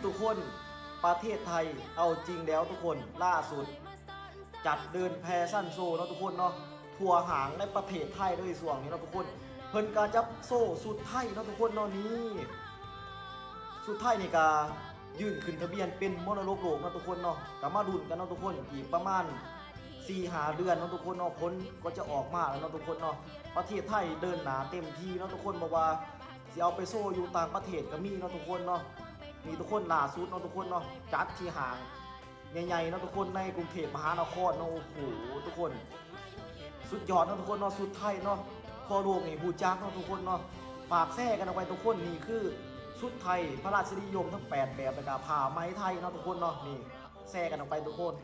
ทุกคนประเทศไทยเอาจริงแล้วทุกคนล่าสุดจัดเดินแฟชั่นโชว์เนาะทุกคนเนาะทัวร์หางในประเทศไทยด้วยส่วนนี้เนาะทุกคนเพิ่นการจับโซ่สุดไทยเนาะทุกคนเนาะนี้สุดไทยนี่ก็ยื่นขึ้นทะเบียนเป็นมรดกโลกเนาะทุกคนเนาะก็มาดุนกันเนาะทุกคนอีกประมาณ4-5 เดือนเนาะทุกคนเนาะผลก็จะออกมาแล้วเนาะทุกคนเนาะประเทศไทยเดินหนาเต็มที่เนาะทุกคนบอกว่าสิเอาไปโซ่อยู่ต่างประเทศก็มีเนาะทุกคนเนาะมีทุกคนล่าสุดเนาะทุกคนเนาะจัดที่ห่างใหญ่ๆเนาะทุกคนในกรุงเทพมหานครเนาะโอ้โหทุกคนสุดยอดเนาะทุกคนเนาะสุดไทยเนาะทั่วโลกนี่ฮู้จักเนาะทุกคนเนาะฝากแท้กันเอาไว้ทุกคนนี่คือชุดไทยพระราชนิยมทั้ง8แบบแล้วก็ผ้าไหมไทยเนาะทุกคนเนาะนี่แท้กันออกไปทุกคน